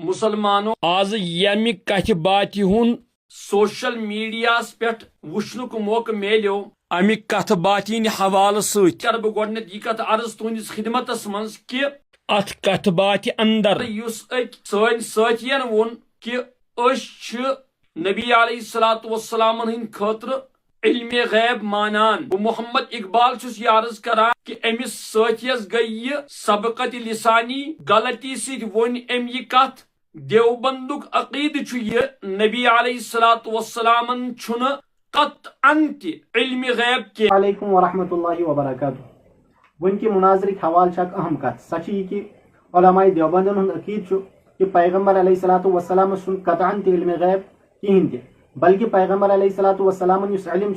مسلمانوں آز یمی کتھ باتہ ہن سوشل میڈیاس پہ وچھنک موقع میلیو امی کتھ باتہ حوالہ ست کر بہ گۄڈنیتھ یہ کتھ عرض تہندس خدمتس منز کہ ات کتھ باتہ اندر یس سن ساتھین وون کہ چھ نبی علیہ الصلوۃ والسلام ہند خاطر علم غیب مانان بہ محمد اقبال چھس یہ عرض کران کہ امس ساتھیس گئی یہ سبقت لسانی غلطی ست ون ام یہ کتھ دیوبندک عقید چھ یہ نبی علیہ الصلوۃ والسلام چھن قطعا علم غیب کے علیکم ورحمۃ اللہ وبرکاتہ ون کی مناظرک حوالہ چھ اہم کت سچ یہ کہ علماء دیوبندن ہند عقید کہ پیغمبر علیہ الصلوۃ والسلام سن قطعا علم غیب کہین تہ بلکہ پیغمبر علیہ الصلوۃ والسلام اس علم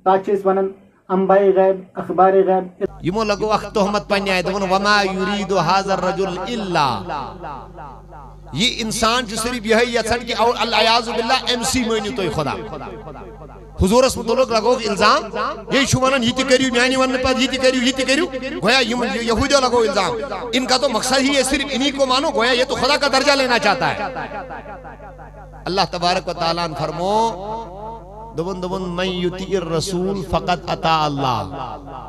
تات ونان انباء غیب اخبار غیب یمو لگو اخ تہمت پنہ آئے دون وما یرید هذا الرجل الا یہ انسان جو صرف یہی یژھان کہ العیاذ باللہ ایم سی مانیو تو خدا حضور اس متعلق لگو الزام یہ شوانن یہ کریو میانی ون پر یہ کریو گویا یہودیوں لگو الزام ان کا تو مقصد ہی ہے صرف انہی کو مانو گویا یہ تو خدا کا درجہ لینا چاہتا ہے اللہ تبارک و تعالیٰ نے فرمو دبن من یطیع الرسول فقط اطاع اللہ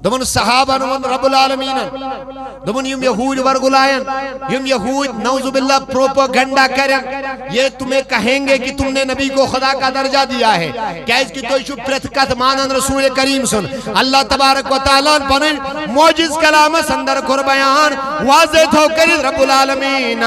دبن صحابہ نون رب العالمین دبن یم یہود ورگلائن یم یہود نعوذ باللہ پروپیگنڈا کریں یہ تمہیں کہیں گے کہ تم نے نبی کو خدا کا درجہ دیا ہے کیا اس کی تو شو پرتکت مانن رسول کریم سن اللہ تبارک و تعالیٰ بنن موجز کلام سندر کر بیان واضح تھو کر رب العالمین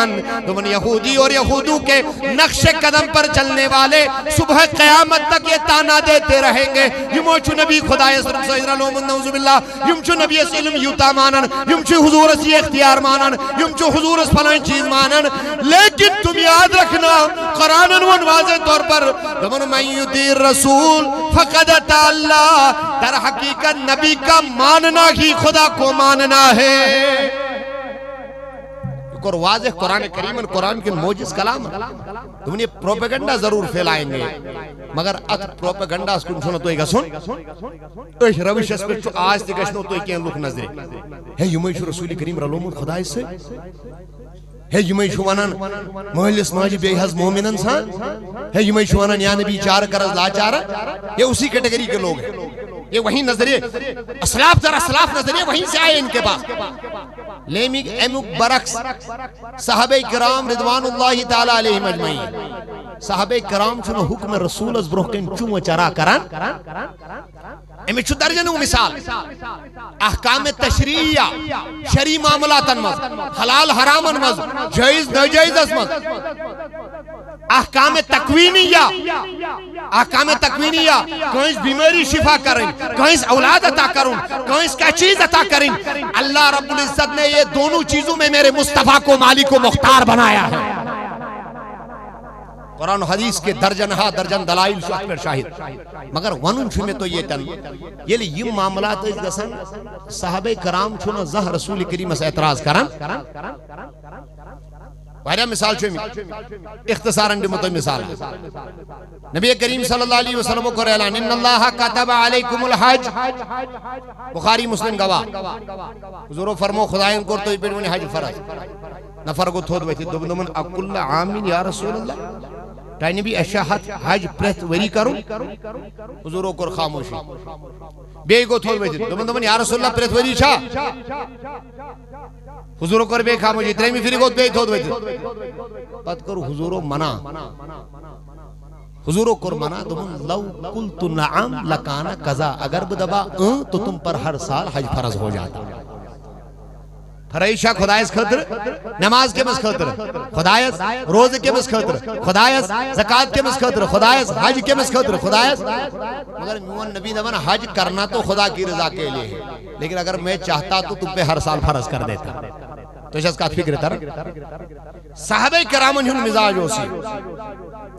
دبن یہودی اور یہودوں کے نقش قدم پر چلنے والے صبح قیامت تک یہ تانا دیتے رہیں گے یمو چو نبی خدا اسرم سیدر علوم نعوذ باللہ یم چو نبی اس علم یوتا مانن یم چو حضور اس یہ اختیار مانن یم چو حضور اس فلان چیز مانن لیکن تم یاد رکھنا قرآن ون واضح طور پر دمن من یطیع الرسول فقد اطاع اللہ در حقیقت نبی کا ماننا ہی خدا کو ماننا ہے اور واضح قرآن کریم قرآن کے موجز کلام تم نے پروپیگنڈا ضرور پھیلائیں گے مگر ات پروپیگنڈا اس کن چھونا تو ایک سن ایک روش اس پر چھو آج تک اشنو تو ایک لوگ نظر ہے یمی چھو رسول کریم رلوم خدا اس سے ہے یمی چھو ونان محلس ماجی بے حض مومن انسان ہے یمی چھو ونان یا نبی چار کرز لا چارا یہ اسی کیٹیگری کے لوگ ہیں یہ وہیں نظریے اسلاف ذرا اسلاف نظریے وہیں سے آئے ان کے پاس لیمک ایمک برعکس صحابہ کرام رضوان اللہ تعالی علیہ مجمعین صحابہ کرام چھنو حکم رسول از بروکن چون چرا کران امی چھو درجنو مثال احکام تشریعیہ شرعی معاملات مز حلال حرام مز جائز ناجائز مز احکام تکوینیہ کہیں بیماری شفا کریں کہیں اولاد عطا کریں کہیں کیا چیز عطا کریں اللہ رب العزت نے یہ دونوں چیزوں میں میرے مصطفیٰ کو مالک و مختار بنایا ہے قرآن و حدیث کے درجن دلائل شاہد پر شاہد مگر ونن چھو میں تو یہ تن یہ لئے یہ معاملات اس گسن صحابہ کرام چھونا زہ رسول کریم سے اعتراض کرن واریہ مثال چھو میں اختصاراً بھی مثال نبی کریم صلی اللہ علیہ وسلم کو اعلان ان اللہ کتب علیکم الحج بخاری مسلم گواہ حضور فرمو خدایان کو تو پیڑونی حج فرض نفر کو تھود ویتی دبن اکل عامین یا رسول اللہ تائنی بھی اشاہت حج پرت وری کروں حضوروں کو خاموشی بے گو تھود ویتی دبن یا رسول اللہ پرت وری چھا حضوروں کو بے خاموشی تریمی فری گو بے تھود ویتی پت کرو حضوروں منع حضوروں کو منع دبن لو قلت نعم لکانا قضا اگر بدبا تو تم پر ہر سال حج فرض ہو جاتا فرائشہ خدایس خطر نماز کے مس خطر خدایس روز کے مس خطر خدایس زکاة کے مس خطر خدایس حج کے مس خطر خدایس مگر میون نبی دمن حج کرنا تو خدا کی رضا کے لئے ہے لیکن اگر میں چاہتا تو تم پہ ہر سال فرض کر دیتا تو اس کا فکر تر صحابہ کرام انہوں مزاج ہو سی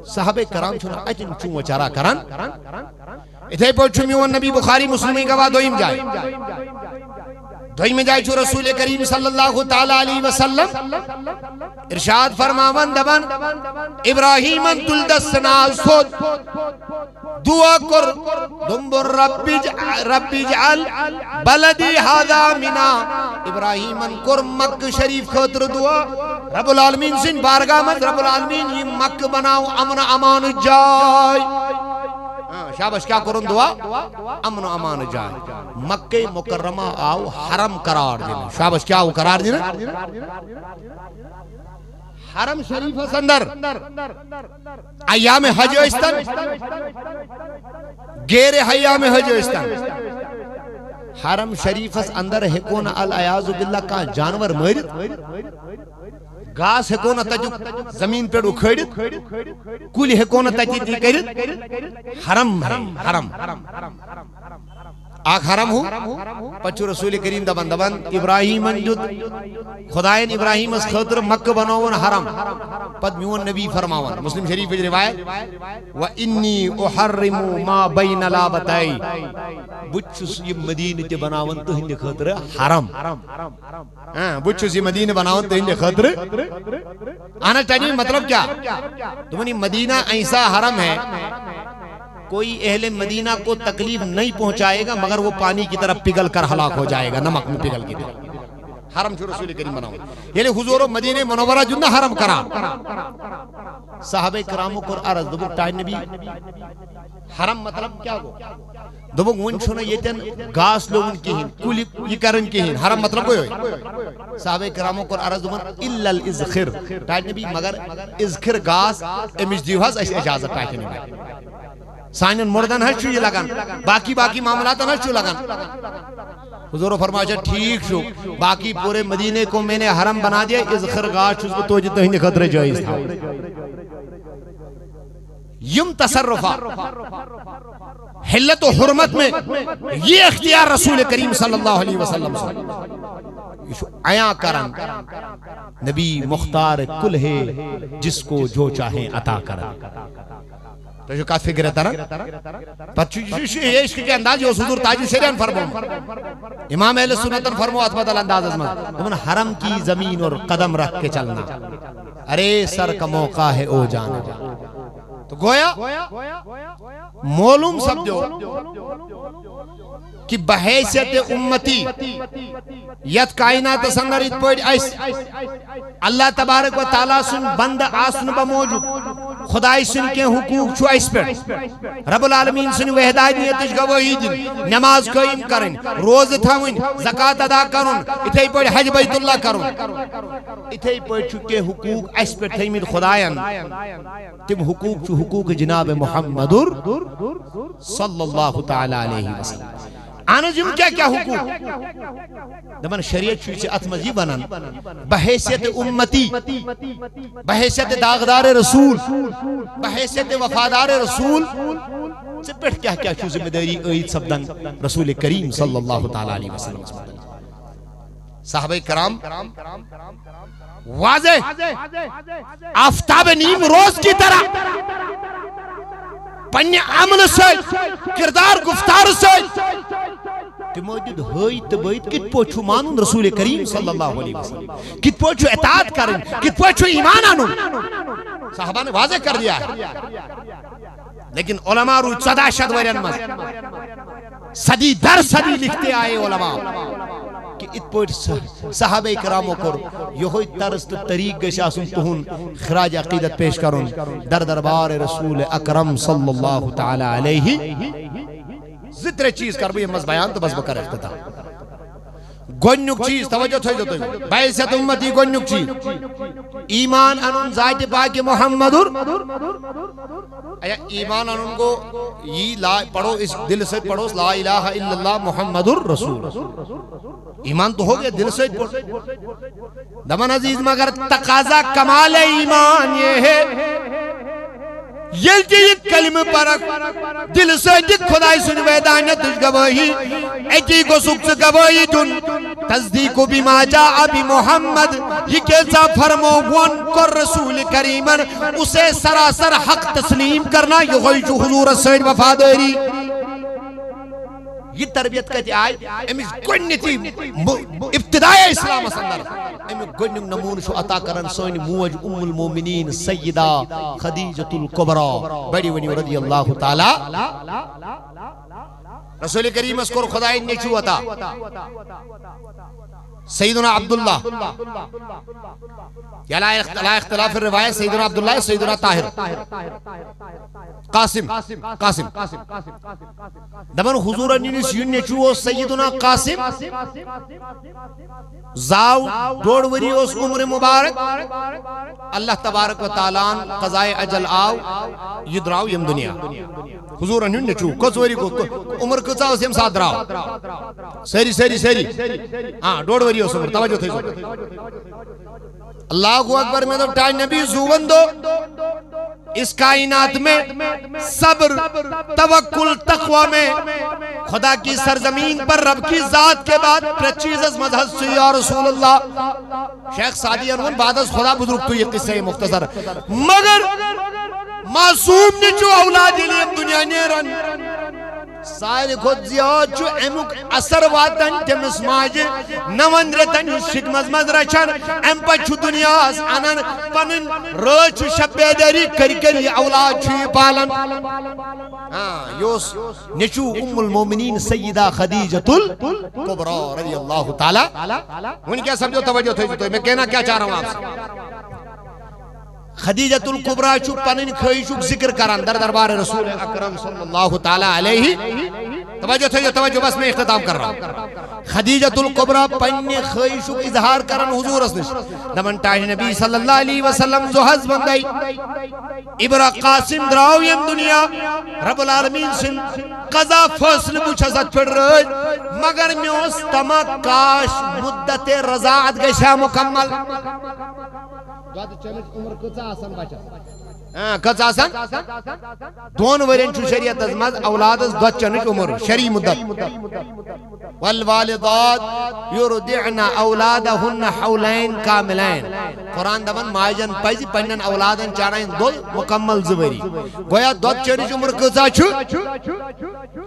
صحابہ کرام چھونا اجن چون وچارا کرن اتھے پوچھو میون نبی بخاری مسلمی گواہ دوئیم جائے دوئیم جائے چھو رسول کریم صلی اللہ تعالیٰ علیہ وسلم ارشاد فرماون دبن ابراہیم تلدس ناز سود دعا کر دمبر ربی جعل بلدی هذا منا ابراہیمن کر مکہ شریف خاطر دعا رب العالمین سن بارگاہ میں رب العالمین یہ مکہ بناو امن امان جائے شاباش کیا کرن دعا امن و امان جائے مکہ مکرمہ آو حرم قرار دینا شاباش کیا آو قرار دینا حرم شریف اندر ایام حج استن غیر ایام حج استن حرم شریف اندر ہکون العیاذ باللہ کا جانور مرد گاس ہکون تجو زمین پر اکھڑت کل ہکون تجی کرت حرم حرم آخ حرم ہو پچھو رسول کریم دبن ابراہیم انجد خدایان ابراہیم اس خطر مکہ بناون حرم پد میون نبی فرماون مسلم شریف کی روایت وَإِنِّي أُحَرِّمُ مَا بَيْنَ لَابَتَيْ بچھس یہ مدینہ تے بناون تہند خطر حرم بچھس یہ مدینہ بناون تہند خطر آنا چاہیے مطلب کیا تمہیں مدینہ ایسا حرم ہے کوئی اہل مدینہ کو تکلیف نہیں پہنچائے گا مگر وہ پانی کی طرف پگھل کر ہلاک ہو جائے گا نمک میں پگھل کی طرف حرم جو رسول کریم بناؤ یعنی حضور و مدینہ منورہ جنہ حرم کرا صحابہ کراموں کو عرض دبک ٹائن نبی حرم مطلب کیا گو دبک ونچھونا یتن گاس لوگن کی ہن کلی یہ کرن کی ہن حرم مطلب کوئی ہوئی صحابہ کراموں کو عرض دبک الا الازخر ٹائن نبی مگر ازخر گاس امش دیوہاز اس اجازت ٹائن نبی سائنن مردن ہے چھو یہ لگن باقی معاملات ہے چھو لگن حضور فرمایا ٹھیک شو باقی پورے مدینے کو میں نے حرم بنا دیا ازخر گاش چھو تو جتنے ہی خطر جائز تھا یم تصرفہ حلت و حرمت میں یہ اختیار رسول کریم صلی اللہ علیہ وسلم سے عیاں کرن نبی مختار کل ہے جس کو جو چاہیں عطا کرن تو جو کا فکر ہے ترہ پچھو یہ عشق کے انداز جو حضور تاج شریعن فرمو امام اہل سنتن فرمو اتبت الانداز ازمت تمہیں حرم کی زمین اور قدم رکھ کے چلنا ارے سر کا موقع ہے او جانا تو گویا معلوم سب جو کہ بحیثیت امتی یت کائنات سندر ات پوڑ ایس اللہ تبارک و تعالیٰ سن بند آسن بموجود خدای سن کے حقوق چھو ایس پر رب العالمین سن وحدانیتش گواہی دن نماز قائم کرن روز تھاون زکاة ادا کرن اتھائی پوڑ حج بیت اللہ کرن اتھائی پوڑ چکے حقوق ایس پر تھیمین خدایان تم حقوق چھو حقوق جناب محمدر صلی اللہ تعالی علیہ وسلم آنا جم کیا حقوق دمان شریعت چھوئی سے اتمزی بنان بحیثیت امتی بحیثیت داغدار رسول بحیثیت وفادار رسول سے پیٹ کیا چھو ذمہ داری عید سبدن رسول کریم صلی اللہ تعالی علیہ وسلم صحابہ کرام واضح آفتاب نیم روز کی طرح پنی عمل سے کردار گفتار سے تموجد ہوئی تبویت کت پوچھو مانون رسول کریم صلی اللہ علیہ وسلم کت پوچھو اطاعت کرن کت پوچھو ایمان آنون صحابہ نے واضح کر دیا ہے لیکن علماء روی 14 شدورین مز صدی در صدی لکھتے آئے علماء کہ ات پوٹ صحابہ کراموں کو یہ ہوئی طرز طریق گشا سن تہن خراج عقیدت پیش کرن در دربار رسول اکرم صلی اللہ تعالی علیہ زتر چیز کر بھی مز بیان تو بس بکر اختتا گونیک چیز توجہ تھوئی جو بیعثت امتی گونیک چیز ایمان انن ذات پاک محمدر ایمان انن کو یہ پڑھو اس دل سے پڑھو لا الہ الا اللہ محمدر رسول ایمان تو ہو گیا دل سے پڑھو دمن عزیز مگر تقاضا کمال ایمان یہ ہے یہ جیت کلمہ پرک دل سے جت خدای سن ویدانیت تجھ گواہی ایکی کو سکس گواہی دن تصدیق بما جاء بی محمد یہ کیسا فرمو ون کر رسول کریمن اسے سراسر حق تسلیم کرنا یہ ہوئی جو حضور سید وفاداری یہ تربیت کہتے آئے امیز گنیتی ابتدائی اسلام سندر امیک گۄڈنیُک نمون چھُ عطا کران سٲنۍ موج ام المومنین سیدہ خدیجۃ الکبریٰ بڑی ؤنِو رضی اللہ تعالی رسول کریمس کوٚر خدایَن نیٚچوٗ عطا سیدنا عبداللہ لا اختلاف الروایت سیدنا عبداللہ سیدنا طاہر قاسم دپان حضورن یُس یہِ نیٚچوٗ اوس سیدنا قاسم زاو 1.5 ؤری اوس عمر مبارک اللہ تبارک و تعالیٰ قضائے اجل آو یہ دراو یم دنیا حضورن ہُنٛد نیٚچوٗ کٔژ ؤری گوٚو عمر کۭژاہ ٲس ییٚمہِ ساتہٕ دراو سٲری 1.5 ؤری اوس عمر توجہ تھٲیزیو اللہ اکبر میں تو ٹائم نبی زوون دو اس کائنات میں صبر توکل تقوی میں خدا کی سرزمین پر رب کی ذات کے بعد پرچیزز مذہب سے یا رسول اللہ شیخ سعدی انون بعد از خدا بزرگ تو یہ قصہ مختصر مگر معصوم نے جو اولاد علیم دنیا نیرن سارے کھوت زیاد چھو امیک اثر واتن تمس ماجہ 9 رتن شکمز مز رچن ام پہ چھو دنیا انن پنن رچ شب بیداری کر یہ اولاد چھو یہ پالن یوس نیچو ام المومنین سیدہ خدیجۃ الکبریٰ رضی اللہ تعالی ان کیا سمجھو توجہ تھے میں کہنا کیا چاہ رہا ہوں آپ سے خدیجۃ الکبریٰ چھو پنن خواہشک ذکر کران در دربار رسول اکرم صلی اللہ تعالی علیہ توجہ تھے توجہ بس میں اختتام کر رہا ہوں خدیجۃ الکبریٰ پنن خواہشک اظہار کران حضور نش دمن ٹاہ نبی صلی اللہ علیہ وسلم زہز بندائی ابرا قاسم دراو یم دنیا رب العالمین سن قضا فصل بچھس ات پھر رج مگر میں اس تما کاش مدت رضاعت گشا مکمل عمر کچھ آسان بچہ کچھ آسان 2 ورین چھو شریعت از مز اولاد از 2 چنچ عمر شریع مدت والوالدات یردعن اولادہن حولین کاملین قرآن دبن ماجن پزی پنن اولادن چانائن 2 مکمل زوری گویا 2 چنچ عمر کچھ چھو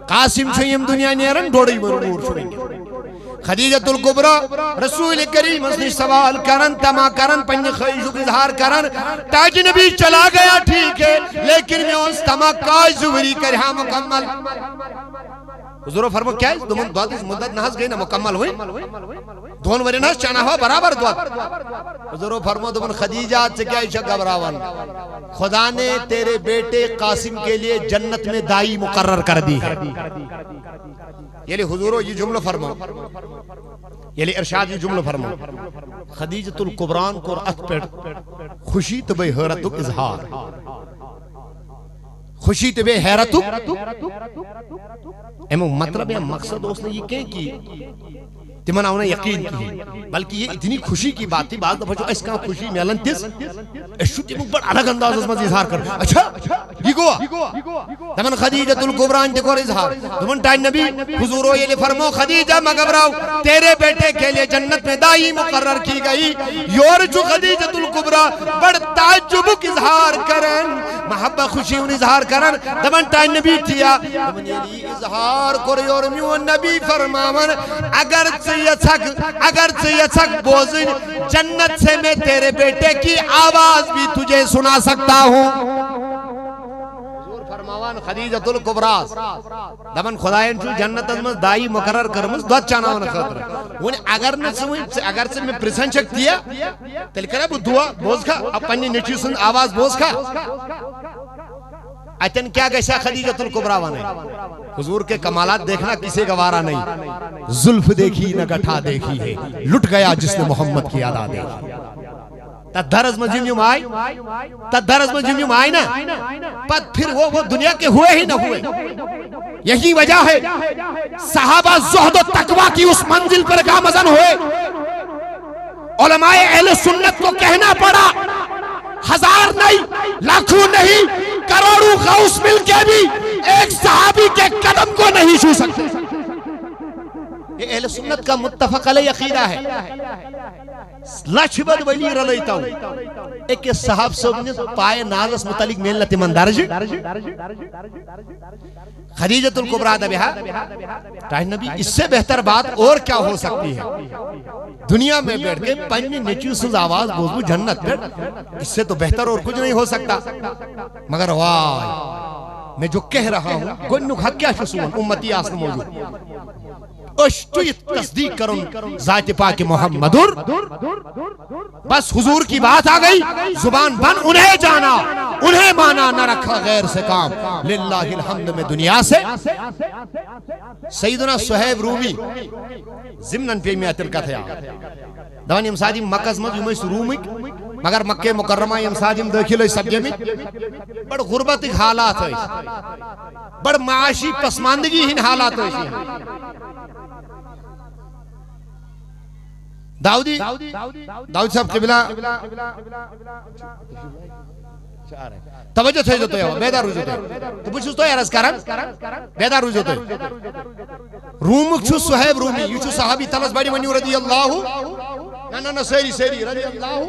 قاسم چھو یم دنیا نیرن 2 مرمور چھو خدیجۃ الکبریٰ رسول کریم اسنی سوال کرن تما کرن پنج خواہشوں کی اظہار کرن تاج نبی چلا گیا ٹھیک ہے لیکن میں اس تما کاش زوری کر ہاں مکمل حضور فرمو کیا ہے دمون دوات اس مدت نحس گئی نا مکمل ہوئی 2 ورین نحس چانا ہوا برابر دوات حضور فرمو دمون خدیجہ سے کیا عشق گبراون خدا نے تیرے بیٹے قاسم کے لیے جنت میں دائی مقرر کر دی ہے یعنی حضورو یہ جملہ فرمو یعنی ارشاد یہ جملہ فرمو خدیجۃ الکبریٰ کو ات پیٹ خوشی تبے حیرتک اظہار خوشی تبے حیرتک امو مطلب یا مقصد اس نے یہ کہیں کی تمہن آؤنا یقین کی بلکہ یہ اتنی خوشی کی بات تھی بعض دفعہ جو اس کا خوشی میلن تیس اس شو تیمک بڑا الگ انداز اس میں اظہار کر اچھا یہ گوا تمہن خدیجۃ الکبریٰ انتے کو اظہار تمہن ٹائم نبی حضورو یہ فرمو خدیجہ مگبراؤ تیرے بیٹے کے لئے جنت میں دائی مقرر کی گئی یور جو خدیجۃ الکبریٰ بڑ تعجبک اظہار کرن محبت خوشی ان اظہار کرن تمہن ٹائم نبی تھیا تمہن یہ اظہار کر یور میون نبی فرماون اگر چھ بوزن جنت سے میں تیرے بیٹے کی آواز بھی تجھے سنا سکتا ہوں حضور فرماوان خدیجۃ الکبریٰ دمن خدایان چھو جنت از مز دائی مقرر کرمز دوت چاناون خطر ون اگر سے میں پرسن شک دیا تل کرا بو دعا بوز کھا اپنی نیچی سن آواز بوز کھا اتن کیا گشا خدیجۃ الکبریٰ وانے حضور کے کمالات دیکھنا کسی گوارا نہیں زلف دیکھی نہ گٹھا دیکھی ہے لٹ گیا جس نے محمد کی ادا دیکھی تدھرز میں جمجم آئی نا پت پھر وہ دنیا کے ہوئے ہی نہ ہوئے یہی وجہ ہے صحابہ زہد و تقوی کی اس منزل پر گامزن ہوئے علماء اہل سنت کو کہنا پڑا 1000 نہیں لاکھوں نہیں کروڑوں غوث مل کے بھی ایک صحابی کے قدم کو نہیں چھو سکتے یہ اہل سنت کا متفق علیہ عقیدہ ہے. لچھ بد ولی رلیتو ایک صاحب صاحب پائے نازس متعلق ملت من درج خدیجۃ الکبریٰ دبیہا تاہ نبی اس سے بہتر بات اور کیا ہو سکتی ہے. دنیا میں بیٹھ کے پنی نیچو سز آواز بوزبو جنت بیٹھ, اس سے تو بہتر اور کچھ نہیں ہو سکتا. مگر واہ میں جو کہہ رہا ہوں گنک حق کیا شسون امتی آسن موجود اشتویت تصدیق کرن ذات پاک محمد بس حضور کی بات آ گئی زبان بن انہیں جانا انہیں مانا نہ رکھا غیر سے کام للہ الحمد میں دنیا سے. سیدنا صہیب رومی ضمناً پہ میں تلکت ہے دوان یم سادی مکز مز یم رومک مگر مکہ مکرمہ یم سادی داخل سبجے میں بڑ غربت حالات ہے بڑ معاشی پسماندگی ہن حالات ہے. داؤدی صاحب قبلہ توجہ تھے جو تو ہے بیدار روز ہوتے ہیں تو بچھوس تو ہے عرض کرن بیدار روز ہوتے ہیں. رومک چھو صہیب رومی یہ چھو صحابی تلس بڑی ونیو رضی اللہ نا سیری رضی اللہ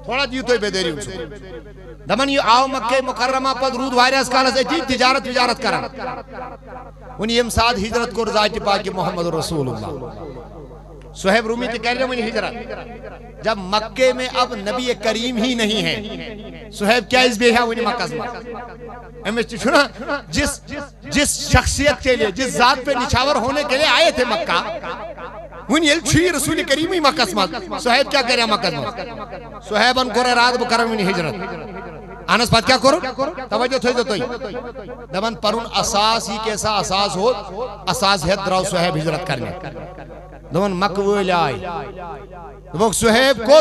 تھوڑا دیو تو بیداری ہوچھو دمن یہ آو مکہ مکرمہ پد رود وائرس کالس ایتی تجارت کرن انہی امساد ہجرت کو رضایت پاک محمد رسول اللہ. صہیب رومی تے کہہ رہے ہیں ہجرت جب مکہ میں اب نبی کریم ہی نہیں ہے صہیب کیا اس بے ہے ونی مکہ میں چھنا جس شخصیت کے لیے جس ذات پہ نچھاور ہونے کے لیے آئے تھے مکہ ونی چھوئی رسول کریم ہی مکہ میں. صہیب کیا کہہ رہے ہیں مکہ میں صہیب ان کو رات بکرم ونی ہجرت آنس بات کیا کرو توجہ تھوئی جو توئی دبن پرون اساس ہی کیسا اساس ہو اساس ہے دراؤ صہیب ہجرت کرنے دون مقبول آئی دون صہیب کو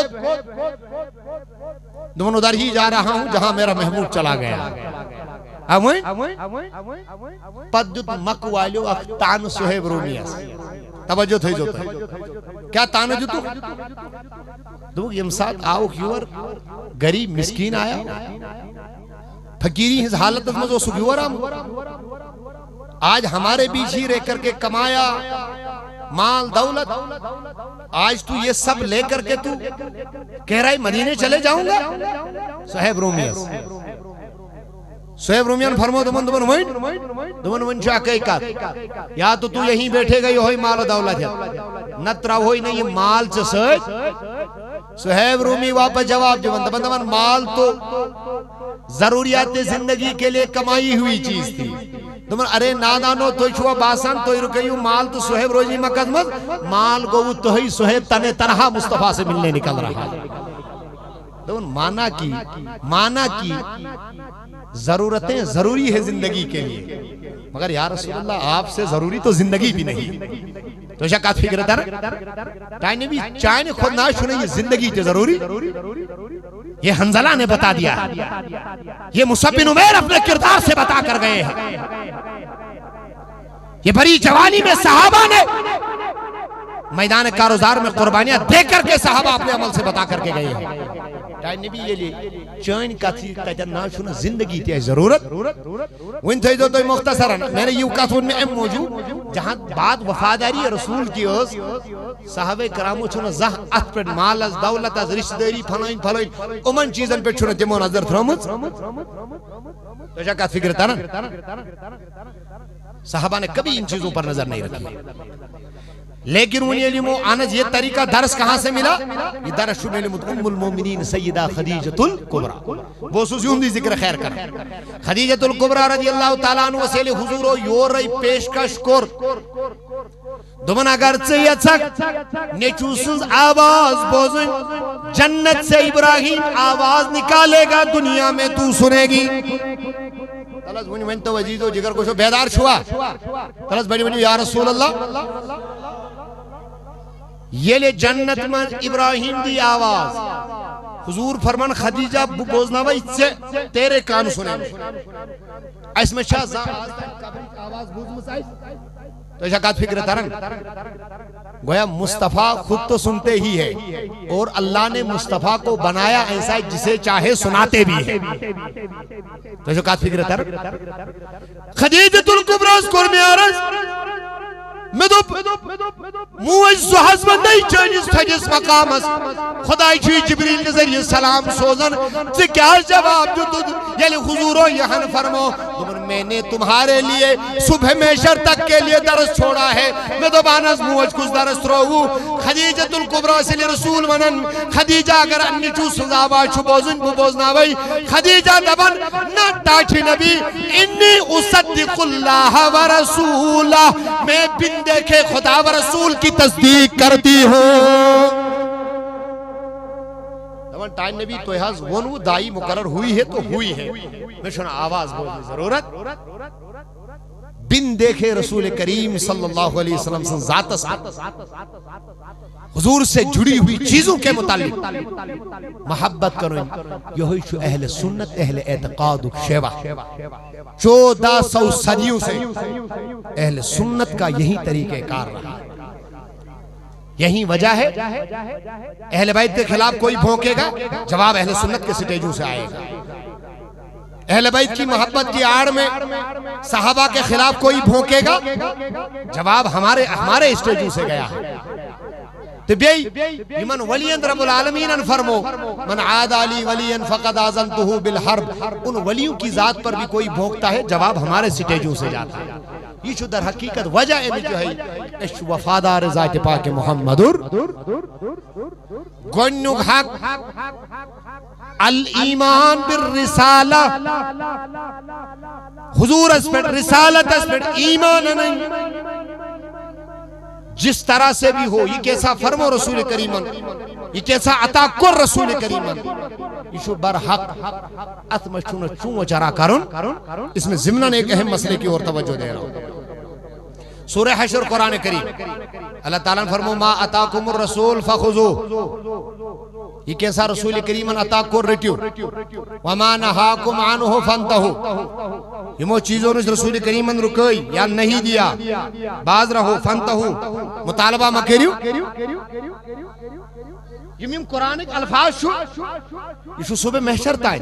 دون ادھر ہی جا رہا ہوں جہاں میرا محبوب چلا گیا پد جت مقوالیو اخ تان صہیب رومی اس توجہ تھے جو کیا تان جو تو دون یم ساتھ آؤ کیور غریب مسکین آیا فقیری ہز حالت میں جو سکیور آج ہمارے بیچ ہی رہ کر کے کمایا مال دولت آج تو یہ سب لے کر کے تو کہہ رہا ہے مدینے چلے جاؤں گا. صہیب رومیان فرمو دمن ون چاہ کئی کات یا تو یہیں بیٹھے گئی ہوئی مال و دولت ہے نترہ ہوئی نہیں مال چھ سچ. صہیب رومی واپس جواب دمن مال تو ضروریات زندگی کے لیے کمائی ہوئی چیز تھی. دمن ارے نادانو توی چھوا باسان توی رکیو مال تو صہیب روزی مقدمت مال گو توی صہیب تنے تنہا مصطفیٰ سے ملنے نکل رہا ہے. دمن مانا کی ضرورتیں ضروری ہے زندگی کے لیے مگر یا رسول اللہ آپ سے ضروری تو زندگی بھی نہیں. تو شکات فکر تر چاہنے بھی چاہنے خود نہ شنے یہ زندگی تے ضروری یہ حنزلہ نے بتا دیا یہ مصعب بن عمیر اپنے کردار سے بتا کر گئے ہیں. یہ بڑی جوانی میں صحابہ نے میدان کاروزار میں قربانیاں دے کر کے صحابہ اپنے عمل سے بتا کر کے گئے ہیں. چاہنے بھی یہ لئے چین کا تھی تجن نہ شنے زندگی تے ضرورت وین تھے تو مختصراً میں نے یہ کاتون میں ام موجود جہاں بعد وفاداری رسول کی اس صحابہ کرامو چھنے زہ ات پر مال از دولت از رشتہ داری پھلائن امن چیزن پر چھنے تیمون نظر تھرمت تو شاکات فکر تانا صحابہ نے کبھی ان چیزوں پر نظر نہیں رکھی. لیکن انہی علمو آنج یہ طریقہ درس کہاں سے ملا یہ درس شبہ علمت ام المومنین سیدہ خدیجۃ الکبریٰ وہ سوزیون دی ذکر خیر کر خدیجۃ الکبریٰ رضی اللہ تعالیٰ عنہ وسیل حضورو یور رئی پیشکش کر دمن اگر چیچک نیچوسز آواز بوزن جنت سے ابراہیم آواز نکالے گا دنیا میں تو سنے گی. تلس بنی من تو وزید و جگر کو شو بیدار شوا تلس بنی یا رسول اللہ یہ لے جنت میں ابراہیم دی آواز حضور فرمان خدیجہ بوزنا وی تیرے کان سنے اس میں شاہ آواز بوز مسائل تو شاکات فکر ترنگ گویا مصطفیٰ خود تو سنتے ہی ہے اور اللہ نے مصطفیٰ کو بنایا ایسا جسے چاہے سناتے بھی ہے. تو شاکات فکر ترنگ خدیجۃ الکبریٰ اس قرمی عرض میں دوپ موج زہز میں نہیں چانس تھجس مقامس خدای چھوئی جبریل کے ذریعے سلام سوزن سے کیا جواب دیتو یعنی حضورو یہاں فرمو میں نے تمہارے لیے صبح محشر تک کے لیے درس چھوڑا ہے میں دوبانس موج کچھ درس روہو خدیجت القبرہ سے رسول منن خدیجہ اگر انی چو سزاوا چھو بوزن بو بوزنا بھئی خدیجہ دبن نہ تاچھی نبی انی اصدق اللہ و رسولہ میں بن دیکھے خدا و رسول کی تصدیق کرتی ہوں ٹائم نبی تو یہاں ونو دائی مقرر ہوئی ہے تو ہوئی ہے میں شنا آواز بولنے ضرورت بن دیکھے رسول کریم صلی اللہ علیہ وسلم سے ذات حضور سے جڑی ہوئی چیزوں کے متعلق محبت کرو یہی شو اہل سنت اہل اعتقاد شیوہ 1400 صدیوں سے اہل سنت کا یہی طریقہ کار رہا یہی وجہ ہے اہل بیت کے خلاف کوئی بھونکے گا جواب اہل سنت کے سٹیجوں سے آئے گا اہل بیت کی محبت کی آڑ میں صحابہ کے خلاف کوئی بھونکے گا جواب ہمارے اسٹیجوں سے گیا ہے تو بیئی من ولی رب العالمین فرمو من عاد علی ولی فقد آزنتہو بالحرب ان ولیوں کی ذات پر بھی کوئی بھونکتا ہے جواب ہمارے سٹیجوں سے جاتا ہے یہ شو در حقیقت وجہ ہے جو ہے اس وفادار ذات پاک محمدر گنگ حق الایمان بالرسالہ حضور اس پر رسالت اس پر ایمان نہیں جس طرح سے بھی ہو یہ کیسا فرمو رسول کریمن یہ کیسا عطا کر رسول کریمن یہ شو برحق اتمشون چون چرا کرن اس میں ضمناً ایک اہم مسئلے کی اور توجہ دے رہا ہوں سورہ حشر قرآن کریم اللہ تعالیٰ نے فرمو ما اتاکم الرسول فخذو یہ کیسا رسول کریمن عطا کر رٹیو وما نہاکم عنہ فانتہو یہ مو چیزوں نے رسول کریمن رکئی یا نہیں دیا باز رہو فانتہو مطالبہ مکریو یہ قرآن الفاظ شو یہ شو صبح محشر تائیں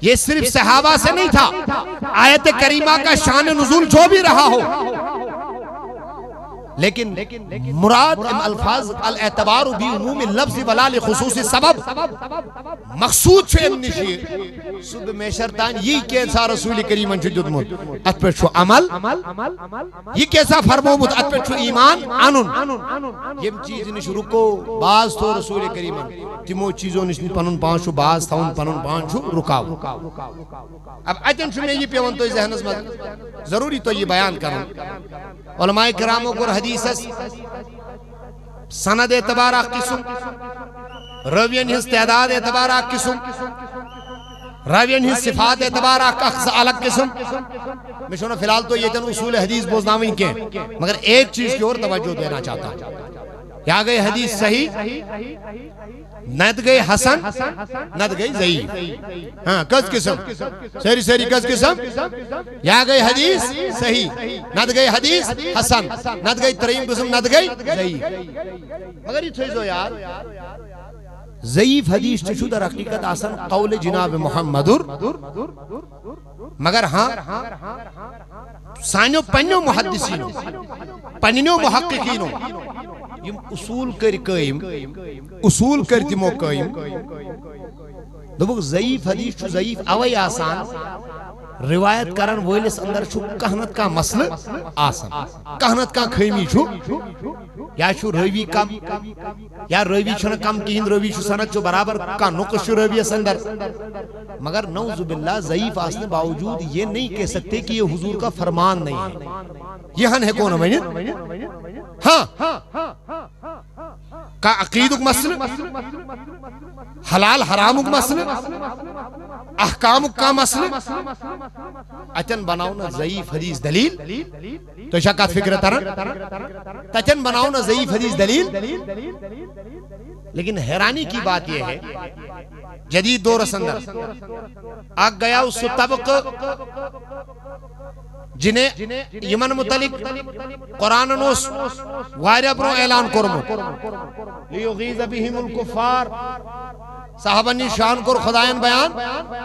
یہ صرف صحابہ سے نہیں تھا آیت کریمہ کا شان نزول جو بھی رہا ہو لیکن مراد الفاظ الاعتبار بھی عموم لفظ ولا لخصوص سبب مقصود چھو امنی شیر صبح محشر تائیں یہ کیسا رسول کریم جدد مد ات پر چھو عمل یہ کیسا فرمو مد ات پر چھو ایمان آنن یہ چیز نش رکو باز تو رسول کریم تیمو چیزوں نش پنن پانچو باز تاون پنن پانچو رکاو اب اتن چھو میں یہ پیون تو ذہن ازمت ضروری تو یہ بیان کروں علماء کراموں کو حدیث سند اعتبارہ قسم روین ہز تعداد اعتبارہ قسم روین ہز صفات اعتبارہ الگ قسم میں شونا فی الحال تو یہ جن اصول حدیث بوزناویں کے مگر ایک چیز کی اور توجہ دینا چاہتا ہوں یا گئی حدیث صحیح ند گئی حسن ند گئی ضعیف ہاں کس قسم سری کس قسم یا گئی حدیث صحیح ند گئی حدیث حسن ند گئی ترین قسم ند گئی ضعیف مگر یہ تھوئی زو یار ضعیف حدیث چشو در حقیقت آسن قول جناب محمدر مگر ہاں سانیو پنیو محدثینو پنیو محققینو یم اصول کر قائم اصول کر تمو قائم دبک ضعیف حدیث چھو ضعیف اوئی آسان روایت کرن ویلس اندر چھو کہنت کا مسئلہ آسان کہنت کا خیمی چھو یا چھو روی کم یا روی چھو کم کین روی چھو سنت چھو برابر کا نقش روی اندر مگر نعوذ باللہ ضعیف آسنے باوجود یہ نہیں کہہ سکتے کہ یہ حضور کا فرمان نہیں ہے یہ ہن ہے کون ہے ہاں کا عقیدک مسئلہ حلال حرامک مسئلہ احکامک کا مسئلہ اچن بناونا ضعیف حدیث دلیل تو شکات فکر ترن تچن بناونا ضعیف حدیث دلیل لیکن حیرانی کی بات یہ ہے جدید دور اندر آگ گیا اس طبق جنہیں یمن متعلق قرآن نوس وائرہ برو اعلان کرمو لیغیظ بہم الکفار صحابہ نے شان کو خدایان بیان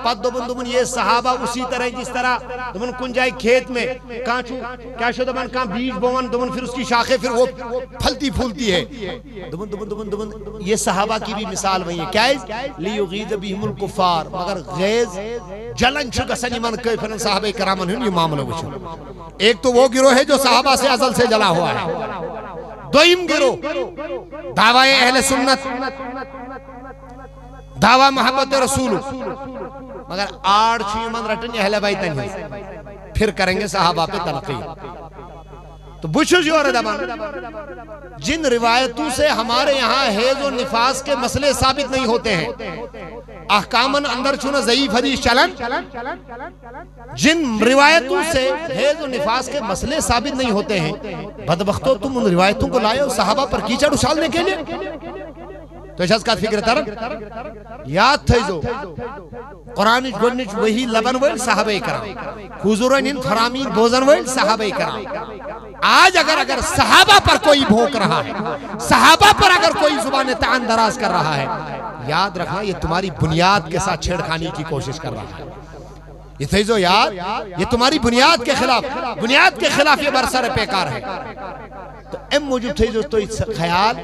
پت دبن یہ صحابہ اسی طرح جس طرح دبن کن جائے کھیت میں کیا شو دبن کہاں بیج بوان دبن پھر اس کی شاخیں پھر وہ پھلتی پھولتی ہے دبن یہ صحابہ کی بھی مثال وہی ہے کیا ہے لیغیظ بہم الکفار مگر غیظ جلن چھو گسن ایمان کئی فرن صحابہ کرامن ہن یہ معاملہ وچھو ایک تو وہ گروہ ہے جو صحابہ سے ازل سے جلا ہوا ہے دوئم گروہ دعوی اہل سنت دعوی محبت رسول مگر آڑ چھو ایمان رٹن اہل بیتن ہی پھر کریں گے صحابہ پہ تنقید تو بچھو جو رہا دبان جن روایتوں سے ہمارے یہاں حیض و نفاس کے مسئلے ثابت نہیں ہوتے ہیں احکاماً اندر چھونا ضعیف حدیث چلن جن روایتوں سے حیض و نفاس کے مسئلے ثابت نہیں ہوتے ہیں بدبختو تم ان روایتوں کو لائے ہو صحابہ پر کیچڑ اچھالنے کے لیے تو اشاز کا فکر ترم یاد تھیزو قرآن گونج وہی لبن ویل صحابہ کرام حضورن ان فرامین بوزن ویل صحابہ کرام آج اگر صحابہ پر کوئی بھوک رہا ہے صحابہ پر اگر کوئی زبان تعان دراز کر رہا ہے یاد رکھنا یہ تمہاری بنیاد کے ساتھ چھیڑخانی کی کوشش کر رہا ہے یہ تھیزو یاد یہ تمہاری بنیاد کے خلاف یہ برسر پیکار ہے تو ام موجود تھیزو تو خیال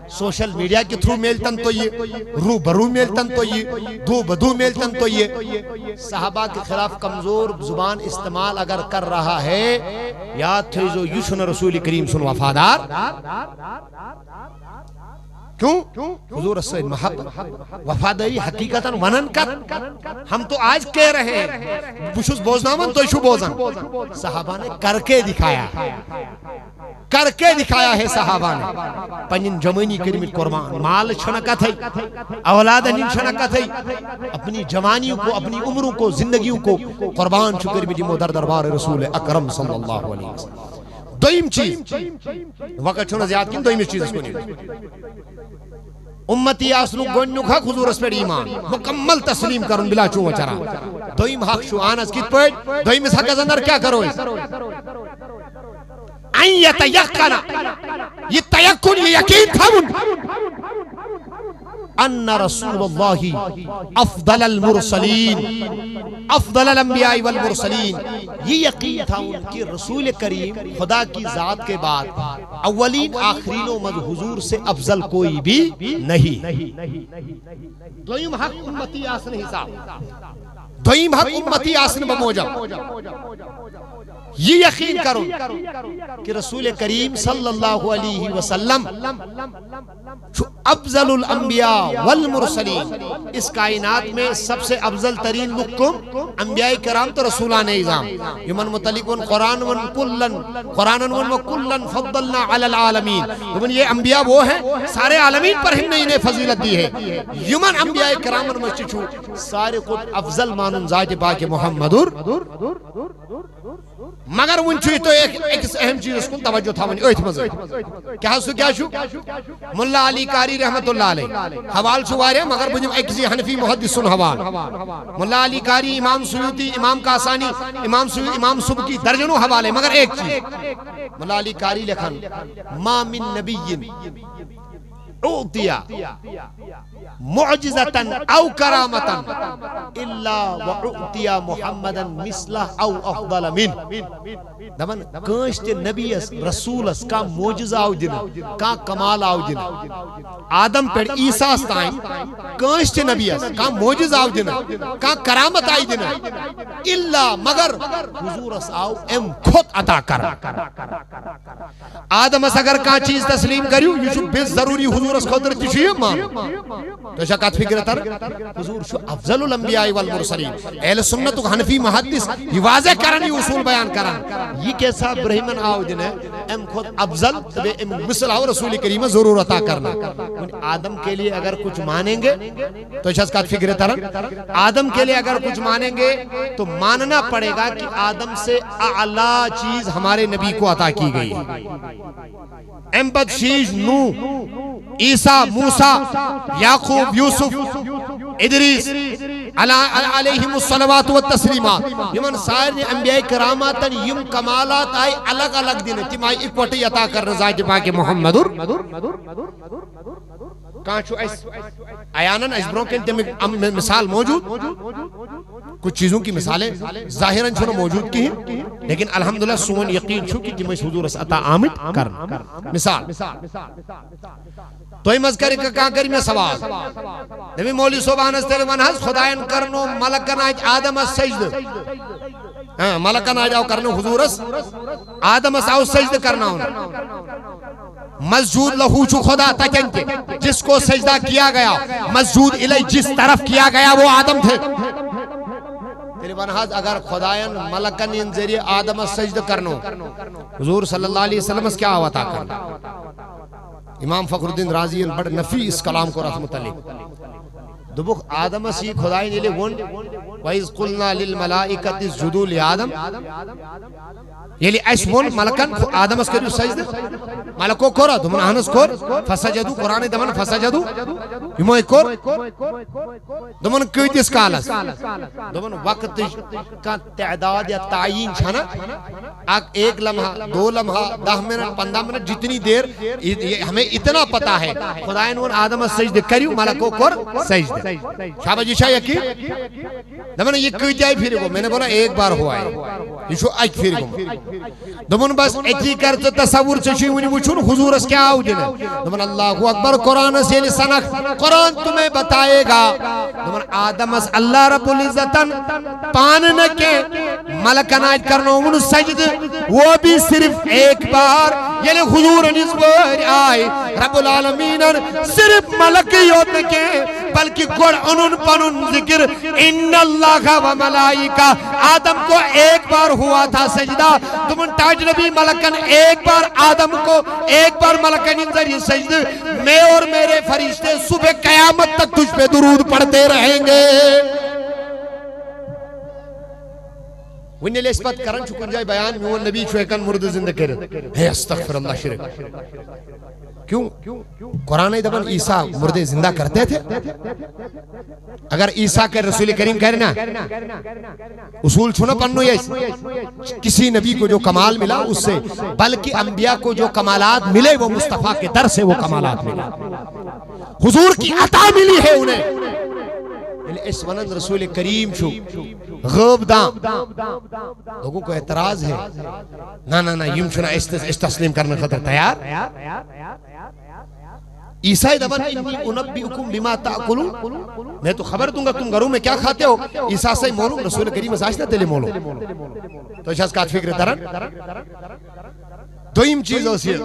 سوشل میڈیا کے تھرو میلتن تو یہ رو برو میلتن تو یہ دو بدو میلتن تو یہ صحابہ کے خلاف کمزور زبان استعمال اگر کر رہا ہے یاد تھیزو یوشن رسول کریم سن وفادار کیوں حضور رسول محبت وفاداری حقیقتاً ونن کت ہم تو آج کہہ رہے ہیں بشوز بوزنامن تو ایشو بوزن صحابہ نے کر کے دکھایا ہے صحابہ نے پنجن جمعینی کریم قربان مال چھنکت ہے اولاد انین چھنکت ہے اپنی جوانیوں کو اپنی عمروں کو زندگیوں کو قربان شکر بھی جمع در دربار رسول اکرم صلی اللہ علیہ وسلم دویم چیز وقت چھونا زیاد کن دویم چیز اس کو نہیں امتی آسنو گونیو کھا حضور اس پر ایمان مکمل تسلیم کرن بلا چون چرا دویم حق شو آنس کت پویٹ دویم اس حق از اندر کیا کرو اس این یتیقنا یہ تیقن یہ یقین تھاون ان رسول اللہ افضل المرسلین افضل الانبیاء والمرسلین یہ یقین تھا ان کی رسول کریم خدا کی ذات کے بعد اولین آخرین و مد حضور سے افضل کوئی بھی نہیں دویم حق امتی آسن حساب دویم حق امتی آسن بموجب یہ یقین کرو کہ رسول کریم صلی اللہ علیہ وسلم افضل الانبیاء والمرسلین اس کائنات میں سب سے افضل ترین لکم انبیاء کرام تو رسولان اعظام یمن متعلقون قرآن و کلن فضلنا علی العالمین یمن یہ انبیاء وہ ہیں سارے عالمین پر ہم نے انہیں فضیلت دی ہے یمن انبیاء کرام مجھو سارے خود افضل مانن ذات پاک محمدر مگر وہ تو ایک اہم چیز اس کو توجہ تھا کیا سو کیا شو ملا علی قاری رحمت اللہ علیہ حوال شوارے مگر بجم ایک کسی حنفی محدث سن حوال ملا علی قاری امام سیوطی امام قاسانی امام سبکی درجنوں حوالے مگر ایک چیز ملا علی قاری لکھن ما من نبی اعطیا معجزتا او کرامتا الا وعطیا محمدا مثلہ او افضل من دمن کانشت نبی رسول کا معجزہ آو دن کا کمال آو دن آدم پر عیسیٰ استائیں کانشت نبی کا معجزہ آو دن کا کرامت آئی دن الا مگر حضور اس آو ام خود عطا کر آدم اس اگر کا چیز تسلیم کریو یہ شو بے ضروری حضور اس خودر تشیئے مان تو شکات فکر تر حضور شو افضل الانبیاء والمرسلین اہل سنت و حنفی محدث یہ واضح کرنی اصول بیان کرن یہ کیسا برہمن آو دن ہے ام خود افضل ام مثل آو رسول کریم ضرور عطا کرنا آدم کے لیے اگر کچھ مانیں گے تو شکات فکر تر آدم کے لیے اگر کچھ مانیں گے تو ماننا پڑے گا کہ آدم سے اعلیٰ چیز ہمارے نبی کو عطا کی گئی ام بد شیش نوح عیسیٰ موسیٰ یعقوب یوسف ادریس علیہم الصلوات والتسلیمات یمن سائر انبیاء کراماتن یم کمالات آئی الگ الگ دن تیمائی اکوٹی عطا کر رضا جبا کے محمد عیانن اس برو کن تم مثال موجود کچھ چیزوں کی مثالیں ظاہراً چھو موجود کی ہیں لیکن الحمدللہ سون یقین چھو کہ تم حضور اس عطا آمد کرنا مثال تو ہی مذکر کہاں کری میں سوال نبی مولی صوبان استر ونحس خدایان کرنو ملکن آج آدم اس سجد ملکن آج آو کرنو حضور اس آدم اس آو سجد کرنا ہونا مسجود لہو چھو خدا تکن کے جس کو سجدہ کیا گیا مسجود الی جس طرف کیا گیا وہ آدم تھے تیرے بنہاز اگر خدایان ملکن ان ذریعے آدم سجد کرنو حضور صلی اللہ علیہ وسلم اس کیا آواتا کرنا امام فخر الدین رازی بڑا نفی اس کلام کو رحمت اللہ دبوک آدم سی خدای نیلے ون وَإِذْ قُلْنَا لِلْمَلَائِكَةِ اسْجُدُوا لِآدَمَ یلی ایس ون ملکن آدم اس کرو سجد ملکو کورا دمن آنس کور فسجدو قرآن دمن فسجدو ہموئی کور دمن کیتیس کالس دمن وقت کا تعداد یا تعیین چھنا ایک لمحہ دو لمحہ 10 منٹ 15 منٹ جتنی دیر ہمیں اتنا پتا ہے خدایان ون آدم سجد کریو ملکو کور سجد شابہ جی شاہ یکی دمن یہ کیتیائی پھر گو میں نے بولا ایک بار ہوا ہے یہ شو اج پھر گو دمن بس ایتی کرتے تصور چشی ونی وچھون حضور اس کیا آو جنہ دمن اللہ اکبر قرآن سے سنخ قرآن تمہیں بتائے گا دمن آدم اس اللہ رب العزتن پاننے کے ملکن آج کرنا ان سجد وہ بھی صرف ایک بار یعنی حضور نسبر آئے رب العالمین صرف ملکیوت کے بلکہ گوڑ انن پنن ذکر ان اللہ و ملائکہ آدم کو ایک بار ہوا تھا سجدہ تمن تاج نبی ملکن ایک بار آدم کو ایک بار ملکن ان ذریعے سجد میں اور میرے فرشتے صبح قیامت تک تجھ پہ درود پڑھتے رہیں گے ونی لے اس بات کرن چکن جائے بیان میون نبی چوئکن مرد زندہ کرد ہے استغفر اللہ شرک کیوں قرآن دبن عیسیٰ مردے زندہ کرتے تھے اگر عیسیٰ کے رسول کریم کہنا اصول چھونا پنو یہ کسی نبی کو جو کمال ملا اس سے بلکہ انبیاء کو جو کمالات ملے وہ مصطفیٰ کے در سے وہ کمالات ملے حضور کی عطا ملی ہے انہیں اس ونن رسول کریم چھو غب دام لوگوں کو اعتراض ہے نا یم چھنا اس تسلیم کرنے خطر تیار عیسائی دبن انی انبئکم بما تاکلون میں تو خبر دوں گا تم گھروں میں کیا کھاتے ہو عیسیٰ سے مولو رسول کریم ازاشنا تیلے مولو تو شاہد کات فکر درن دویم چیز ہوسی ہے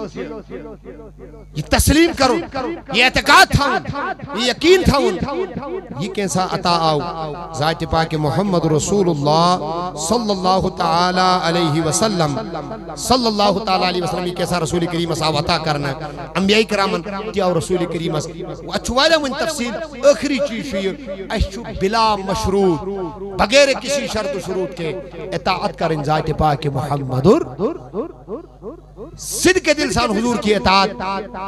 یہ تسلیم کرو یہ اعتقاد تھا یہ یقین تھا یہ کیسا عطا آؤ ذات پاک محمد رسول اللہ صلی اللہ تعالی علیہ وسلم یہ کیسا رسول کریم صاحب عطا کرنا انبیاء کرامن کیا رسول کریم اچھوالا من تفصیل آخری چیز یہ اشو بلا مشروط بغیر کسی شرط و شروط کے اطاعت کرن ذات پاک محمد صدق دل سان حضور کی اطاعت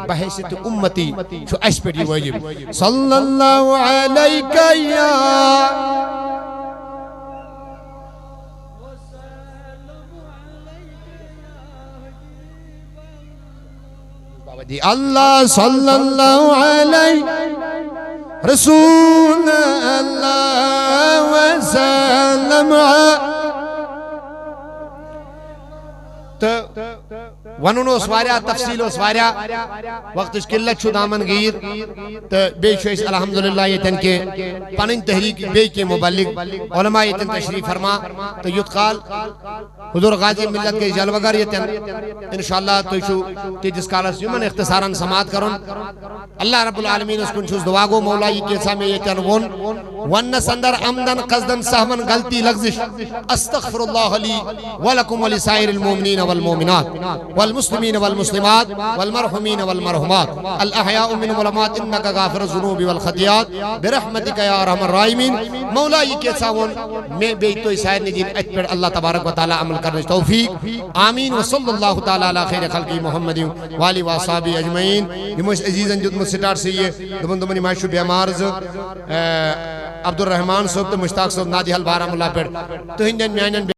بحیثیت امتی چھو اس پر یہ واجب صلی اللہ علیکہ یا اللہ صلی اللہ علیہ رسول اللہ وسلم ونن اس واریا تفصیل اس واریا وقت اس قلت چھو دامن غیر تو بے شویس الحمدللہ یتن کے پنن تحریک بے کے مبلغ علماء یتن تشریف فرما تو یتقال حضور غازی ملت کے جلوگر یتن انشاءاللہ تو شو تیجس کالس یمن اختصاراً سماعت کرن اللہ رب العالمین اس کن چھوز دعاگو مولا یہ کیسا میں یتن ون سندر عمدن قصدن سہمن غلطی لغزش استغفر اللہ لی ولکم ولسائر المومنین والمومنات والمسلمين والمسلمات والمرحومين والمرحومات الأحياء من علمات إنك غافر الذنوب والخطيئات برحمتك يا أرحم الراحمين مولا یہ کیسا ون میں بیتو اسائر ندین اجپر اللہ تبارک و تعالی عمل کرنے توفیق آمین وصلی اللہ تعالی علی خیر خلقی محمد والی واصحابی اجمعین یہ مجھ عزیزاً جد مجھ سٹار سے یہ دمن ماشو بیمارز عبدالرحمن صاحب تو مشتاق صاحب نادی حل بارہ ملا پر تو ہندین میانین